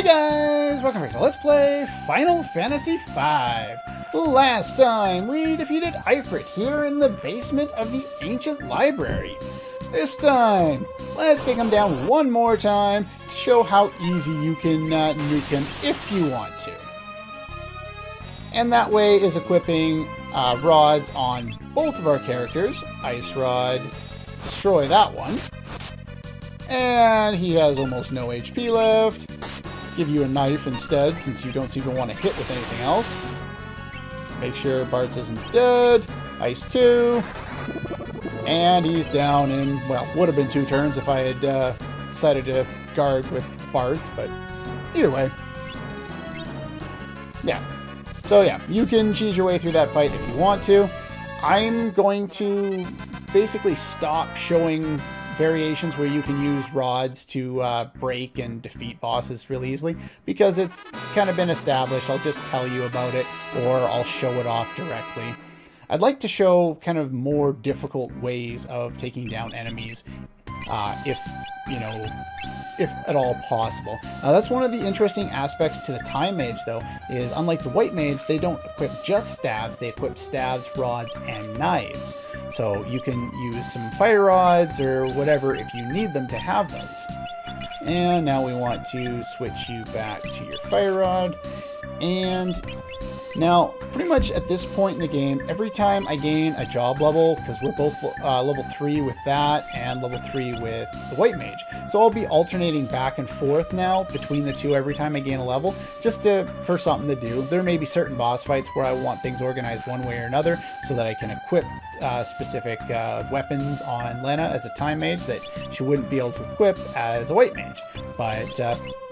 Hey guys! Welcome back to Let's Play Final Fantasy V. Last time, we defeated Ifrit here in the basement of the ancient library. This time, let's take him down one more time to show how easy you can nuke him if you want to. And that way is equipping rods on both of our characters. Ice Rod, destroy that one. And he has almost no HP left. Give you a knife instead, since you don't seem to want to hit with anything else. Make sure Bartz isn't dead. Ice 2. And he's down in, well, would have been 2 turns if I had decided to guard with Bartz, but either way. Yeah. So yeah, you can cheese your way through that fight if you want to. I'm going to basically stop showing variations where you can use rods to break and defeat bosses really easily, because it's kind of been established. I'll just tell you about it, or I'll show it off directly. I'd like to show kind of more difficult ways of taking down enemies, if at all possible. That's one of the interesting aspects to the Time Mage, though, is unlike the White Mage, they don't equip just staves, they equip staves, rods, and knives. So you can use some fire rods or whatever if you need them to have those. And now we want to switch you back to your fire rod. And now, pretty much at this point in the game, every time I gain a job level, because we're both level 3 with that and level 3 with the White Mage, so I'll be alternating back and forth now between the two every time I gain a level, just for something to do. There may be certain boss fights where I want things organized one way or another, so that I can equip specific weapons on Lena as a Time Mage that she wouldn't be able to equip as a White Mage. But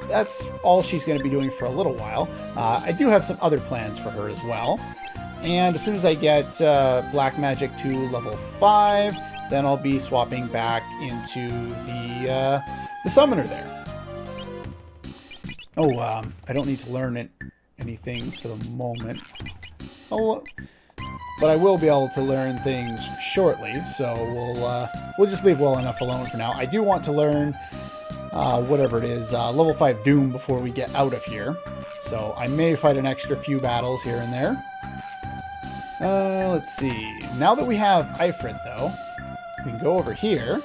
that's all she's going to be doing for a little while. I do have some other plans for her as well. And as soon as I get Black Magic to level 5, then I'll be swapping back into the Summoner there. Oh, I don't need to learn anything for the moment. But I will be able to learn things shortly, so we'll just leave well enough alone for now. I do want to learn whatever it is, level 5 Doom before we get out of here. So I may fight an extra few battles here and there. Let's see. Now that we have Ifrit, though, we can go over here.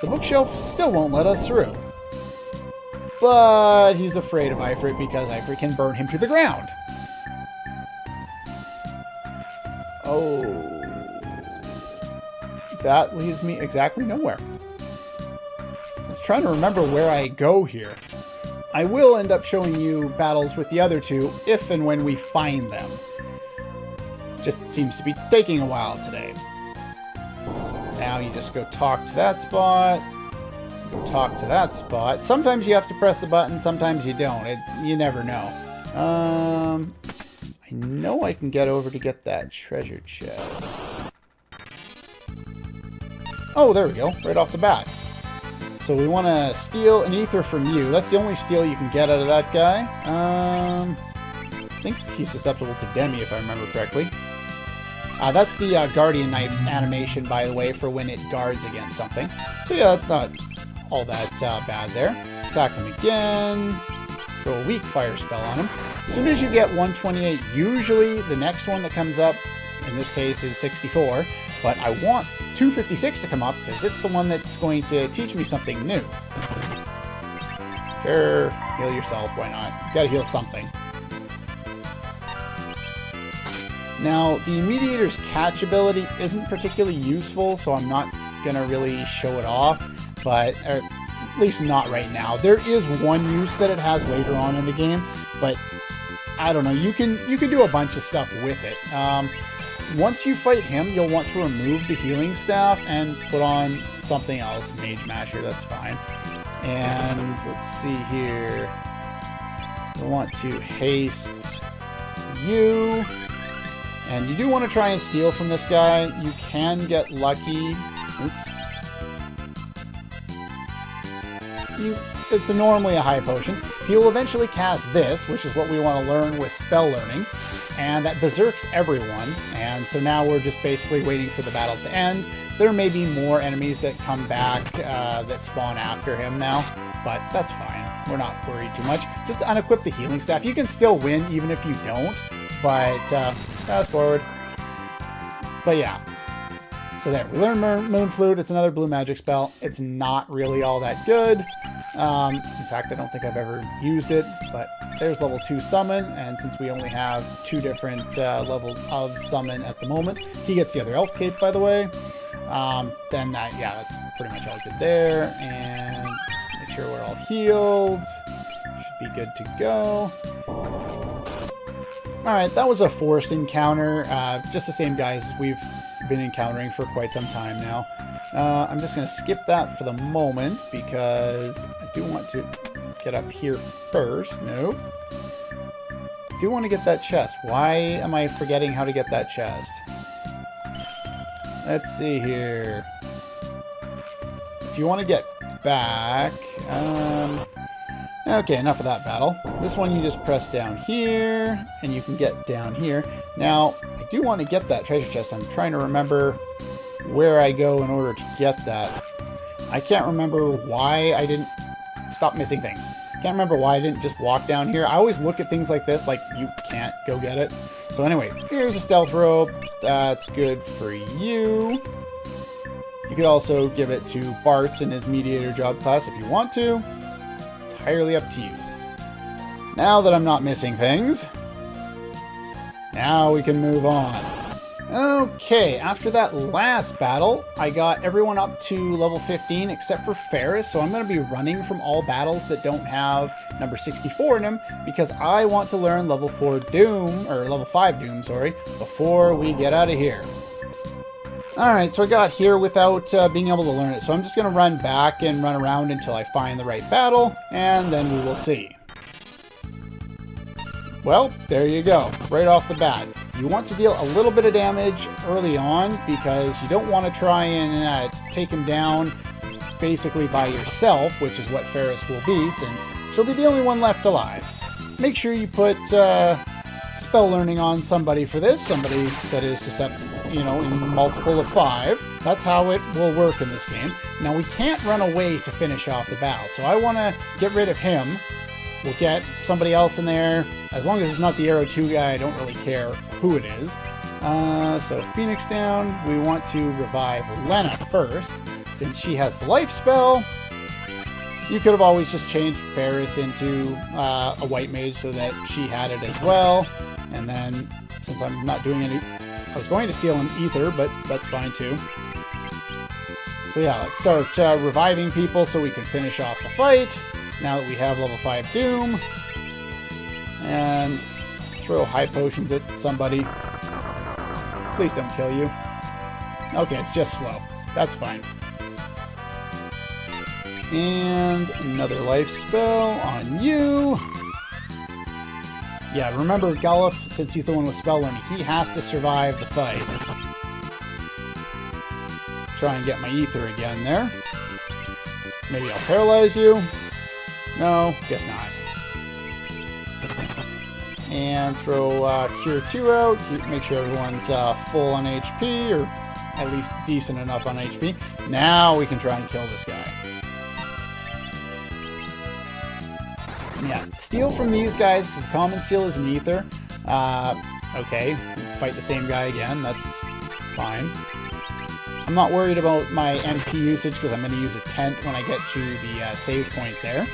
The bookshelf still won't let us through. But he's afraid of Ifrit because Ifrit can burn him to the ground. Oh. That leads me exactly nowhere. I was trying to remember where I go here. I will end up showing you battles with the other two if and when we find them. Just seems to be taking a while today. Now you just go talk to that spot. Go talk to that spot. Sometimes you have to press the button, sometimes you don't. You never know. I know I can get over to get that treasure chest. Oh, there we go. Right off the bat. So we want to steal an ether from you. That's the only steal you can get out of that guy. I think he's susceptible to Demi, if I remember correctly. That's the Guardian Knife's animation, by the way, for when it guards against something. So yeah, that's not all that bad there. Attack him again. Throw a weak fire spell on him. As soon as you get 128, usually the next one that comes up, in this case, is 64. But I want 256 to come up, because it's the one that's going to teach me something new. Sure, heal yourself, why not? You gotta heal something. Now, the Mediator's catch ability isn't particularly useful, so I'm not gonna really show it off, but at least not right now. There is one use that it has later on in the game, but I don't know, you can do a bunch of stuff with it. Once you fight him, you'll want to remove the healing staff and put on something else. Mage Masher, that's fine. And let's see here. You'll want to haste you. And you do want to try and steal from this guy. You can get lucky. Oops. It's normally a high potion. He will eventually cast this, which is what we want to learn with spell learning. And that berserks everyone, and so now we're just basically waiting for the battle to end. There may be more enemies that come back that spawn after him now, but that's fine. we're not worried too much. Just unequip the healing staff. You can still win even if you don't, but fast forward. But yeah. So there, we learned Moon Flute. It's another blue magic spell. It's not really all that good. In fact, I don't think I've ever used it, but there's level 2 summon, and since we only have 2 different levels of summon at the moment, he gets the other elf cape, by the way. Then that, yeah, that's pretty much all good there, and just make sure we're all healed. Should be good to go. Alright, that was a forced encounter, just the same guys we've been encountering for quite some time now. I'm just going to skip that for the moment because I do want to get up here first. Nope. I do want to get that chest. Why am I forgetting how to get that chest? Let's see here. If you want to get back... okay, enough of that battle. This one you just press down here, and you can get down here. Now, I do want to get that treasure chest. I'm trying to remember where I go in order to get that. I can't remember why I didn't... Stop missing things. Can't remember why I didn't just walk down here. I always look at things like this, like you can't go get it. So anyway, here's a stealth rope. That's good for you. You could also give it to Bartz in his mediator job class if you want to. Entirely up to you. Now that I'm not missing things, now we can move on. Okay, after that last battle, I got everyone up to level 15 except for Ferris, so I'm going to be running from all battles that don't have number 64 in them because I want to learn level 4 Doom, or level 5 Doom, sorry, before we get out of here. Alright, so I got here without being able to learn it, so I'm just going to run back and run around until I find the right battle, and then we will see. Well, there you go, right off the bat. You want to deal a little bit of damage early on because you don't want to try and take him down basically by yourself, which is what Ferris will be since she'll be the only one left alive. Make sure you put spell learning on somebody for this, somebody that is susceptible, you know, in multiple of 5. That's how it will work in this game. Now we can't run away to finish off the battle, so I want to get rid of him. We'll get somebody else in there. As long as it's not the Arrow 2 guy, I don't really care who it is. So Phoenix down. We want to revive Lena first, since she has the life spell. You could have always just changed Ferris into a white mage so that she had it as well. And then, since I'm not doing any... I was going to steal an ether, but that's fine too. So yeah, let's start reviving people so we can finish off the fight. Now that we have level 5 Doom. And throw high potions at somebody. Please don't kill you. Okay, it's just slow. That's fine. And another life spell on you. Yeah, remember Gullif, since he's the one with spell learning, he has to survive the fight. Try and get my ether again there. Maybe I'll paralyze you. No, guess not. And throw Cure 2 out. Make sure everyone's full on HP, or at least decent enough on HP. Now we can try and kill this guy. Yeah, steal from these guys, because common steal is an ether. Okay, fight the same guy again. That's fine. I'm not worried about my MP usage, because I'm going to use a tent when I get to the save point there.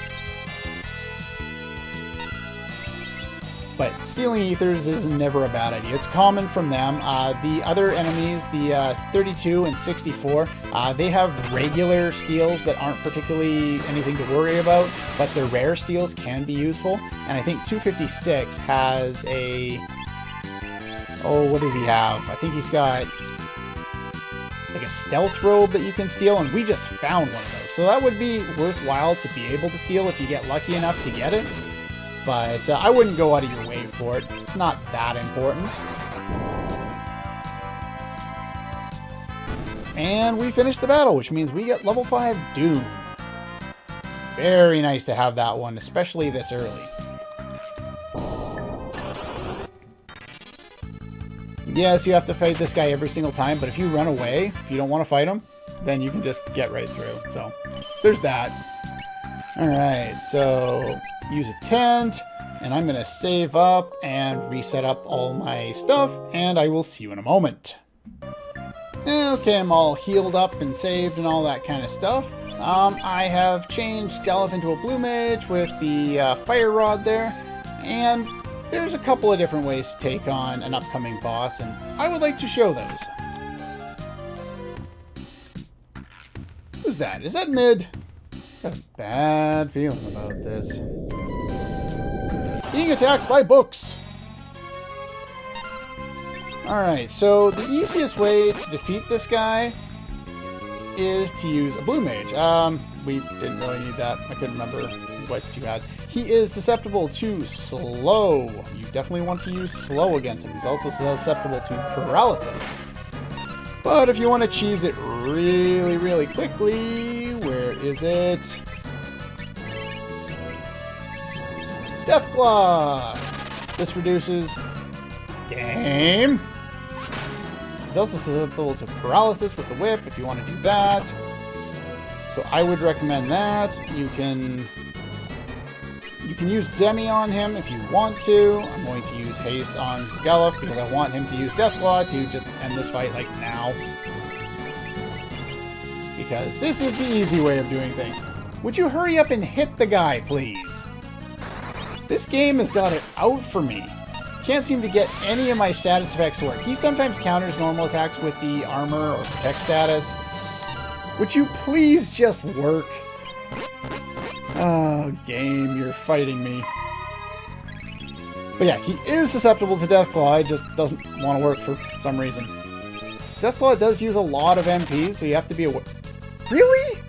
But stealing ethers is never a bad idea. It's common from them. The other enemies, the 32 and 64, they have regular steals that aren't particularly anything to worry about, but their rare steals can be useful. And I think 256 has a... Oh, what does he have? I think he's got like a stealth robe that you can steal, and we just found one of those. So that would be worthwhile to be able to steal if you get lucky enough to get it. But I wouldn't go out of your way for it. It's not that important. And we finished the battle, which means we get level 5 Doom. Very nice to have that one, especially this early. Yes, you have to fight this guy every single time, but if you run away, if you don't want to fight him, then you can just get right through. So, there's that. Alright, so use a tent, and I'm going to save up and reset up all my stuff, and I will see you in a moment. Okay, I'm all healed up and saved and all that kind of stuff. I have changed Galuf into a blue mage with the fire rod there, and there's a couple of different ways to take on an upcoming boss, and I would like to show those. Who's that? Is that mid? Got a bad feeling about this. Being attacked by books. Alright, so the easiest way to defeat this guy is to use a blue mage. We didn't really need that. I couldn't remember what you had. He is susceptible to slow. You definitely want to use slow against him. He's also susceptible to paralysis. But if you want to cheese it really, really quickly, where is it? Deathclaw! This reduces game. He's also susceptible to paralysis with the whip if you want to do that. So I would recommend that. You can use Demi on him if you want to. I'm going to use haste on Galuf because I want him to use Deathclaw to just end this fight like now. Because this is the easy way of doing things. Would you hurry up and hit the guy, please? This game has got it out for me. Can't seem to get any of my status effects to work. He sometimes counters normal attacks with the armor or protect status. Would you please just work? Oh, game, you're fighting me. But yeah, he is susceptible to Deathclaw. It just doesn't want to work for some reason. Deathclaw does use a lot of MP, so you have to be aware. Really?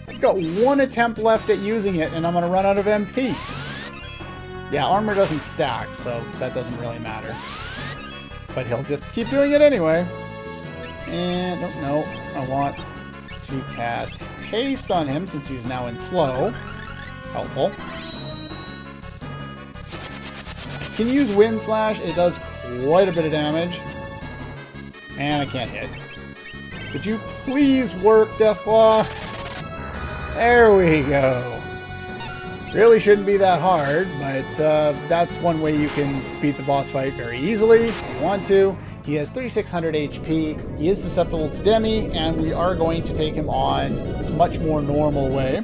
I've got one attempt left at using it, and I'm going to run out of MP. Yeah, armor doesn't stack, so that doesn't really matter. But he'll just keep doing it anyway. And, no, I want to cast haste on him since he's now in slow. Helpful. Can use Wind Slash. It does quite a bit of damage. And I can't hit. Could you please work, Deathclaw? There we go. Really shouldn't be that hard, but that's one way you can beat the boss fight very easily if you want to. He has 3600 HP. He is susceptible to Demi, and we are going to take him on a much more normal way.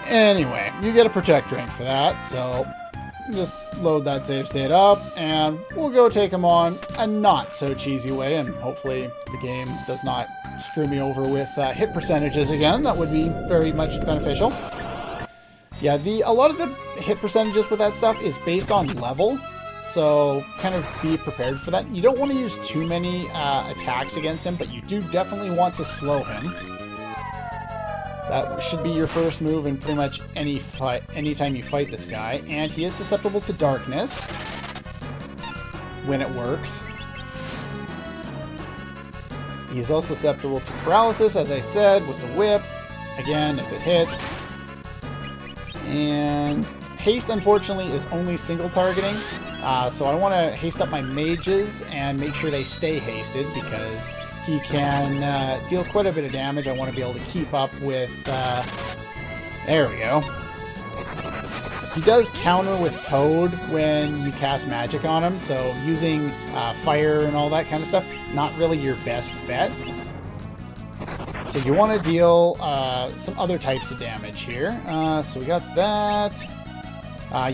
Anyway, you get a protect drink for that, so just load that save state up, and we'll go take him on a not so cheesy way, and hopefully the game does not screw me over with hit percentages again. That would be very much beneficial. Yeah, a lot of the hit percentages with that stuff is based on level, so kind of be prepared for that. You don't want to use too many attacks against him, but you do definitely want to slow him. That should be your first move in pretty much any fight, anytime you fight this guy. And he is susceptible to darkness when it works. He's also susceptible to paralysis, as I said, with the whip. Again, if it hits. And haste, unfortunately, is only single targeting. So I want to haste up my mages and make sure they stay hasted because he can deal quite a bit of damage. I want to be able to keep up with... there we go. He does counter with Toad when you cast magic on him, so using fire and all that kind of stuff, not really your best bet. So you want to deal some other types of damage here. So we got that.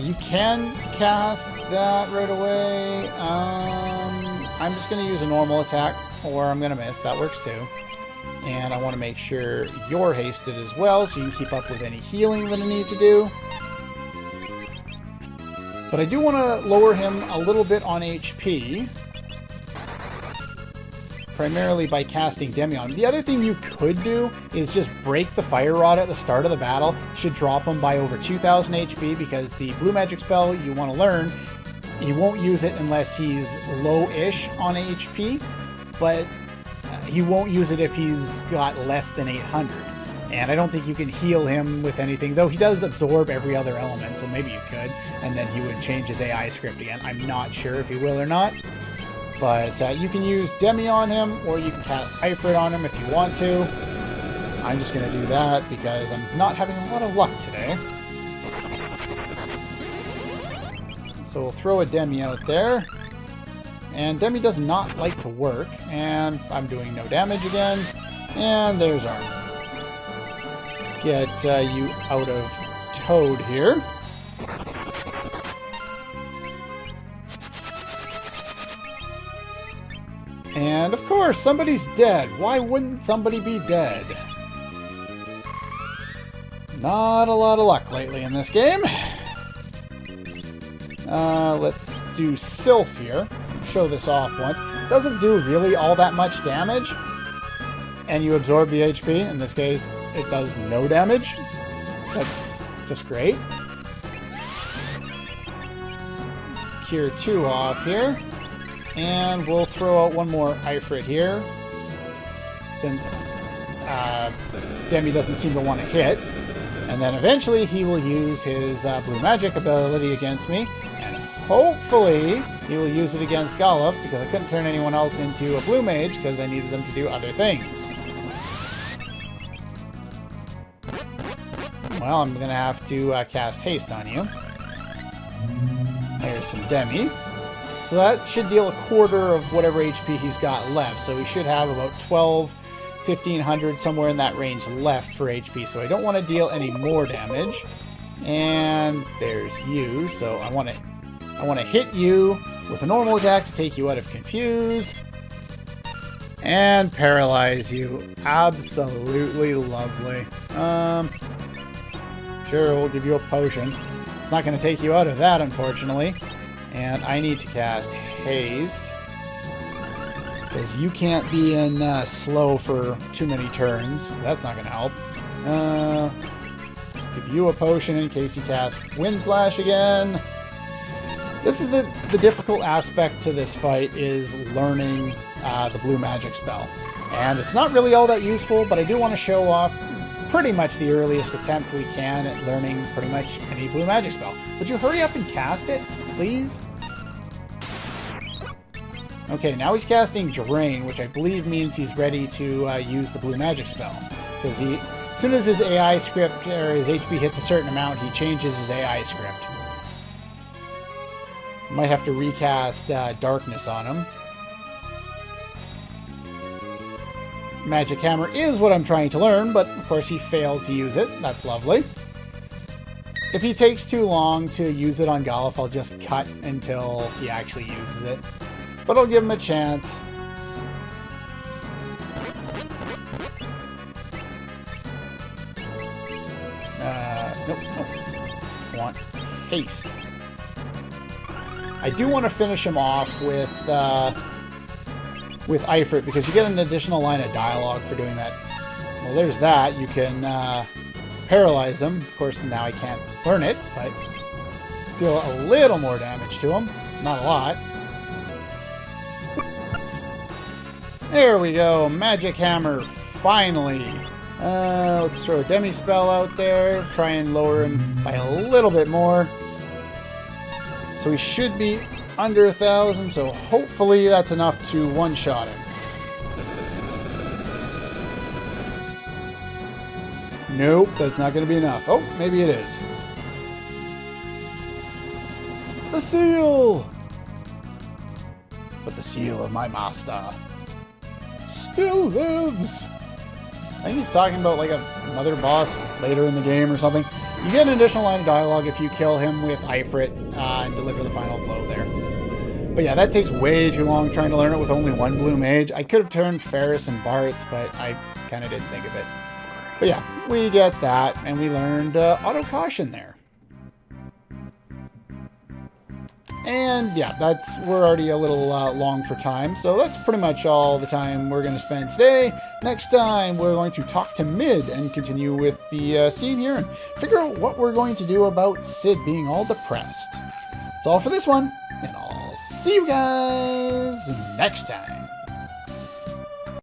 You can cast that right away. I'm just going to use a normal attack, or I'm going to miss. That works too. And I want to make sure you're hasted as well, so you can keep up with any healing that I need to do. But I do want to lower him a little bit on HP. Primarily by casting Demi on him. The other thing you could do is just break the Fire Rod at the start of the battle. Should drop him by over 2,000 HP because the blue magic spell you want to learn, he won't use it unless he's low-ish on HP, but he won't use it if he's got less than 800. And I don't think you can heal him with anything, though he does absorb every other element, so maybe you could, and then he would change his AI script again. I'm not sure if he will or not. But you can use Demi on him, or you can cast Ifrit on him if you want to. I'm just going to do that because I'm not having a lot of luck today. So we'll throw a Demi out there. And Demi does not like to work. And I'm doing no damage again. And there's Armor. Let's get you out of Toad here. And of course, somebody's dead. Why wouldn't somebody be dead? Not a lot of luck lately in this game. Let's do Sylph here. Show this off once. It doesn't do really all that much damage. And you absorb the HP. In this case, it does no damage. That's just great. Cure 2 off here. And we'll throw out one more Ifrit here. Since Demi doesn't seem to want to hit. And then eventually he will use his Blue Magic ability against me. And hopefully he will use it against Goluf, because I couldn't turn anyone else into a Blue Mage because I needed them to do other things. Well, I'm going to have to cast Haste on you. There's some Demi. So that should deal a quarter of whatever HP he's got left. So he should have about 1,500, somewhere in that range left for HP. So I don't want to deal any more damage. And there's you. So I want to hit you with a normal attack to take you out of Confuse. And paralyze you. Absolutely lovely. Sure, we'll give you a potion. It's not going to take you out of that, unfortunately. And I need to cast Haste, because you can't be in slow for too many turns. That's not going to help. Give you a potion in case you cast Wind Slash again. This is the difficult aspect to this fight, is learning the Blue Magic spell. And it's not really all that useful, but I do want to show off pretty much the earliest attempt we can at learning pretty much any Blue Magic spell. Would you hurry up and cast it, please? Okay, now he's casting Drain, which I believe means he's ready to use the Blue Magic spell. Because as soon as his AI script, or his HP hits a certain amount, he changes his AI script. Might have to recast Darkness on him. Magic Hammer is what I'm trying to learn, but of course he failed to use it. That's lovely. If he takes too long to use it on Goluf, I'll just cut until he actually uses it. But I'll give him a chance. Nope. I want Haste. I do want to finish him off with Ifrit, because you get an additional line of dialogue for doing that. Well, there's that. You can paralyze him. Of course, now I can't learn it, but deal a little more damage to him. Not a lot. There we go. Magic Hammer, finally. Let's throw a Demi spell out there. Try and lower him by a little bit more. So he should be under 1,000, so hopefully that's enough to one-shot him. Nope, that's not going to be enough. Oh, maybe it is. The seal! But the seal of my master still lives. I think he's talking about like another boss later in the game or something. You get an additional line of dialogue if you kill him with Ifrit and deliver the final blow there. But yeah, that takes way too long trying to learn it with only one Blue Mage. I could have turned Ferris and Bartz, but I kind of didn't think of it. But yeah, we get that, and we learned Auto Caution there. And yeah, we're already a little long for time, so that's pretty much all the time we're going to spend today. Next time, we're going to talk to Mid and continue with the scene here and figure out what we're going to do about Cid being all depressed. That's all for this one, and I'll see you guys next time.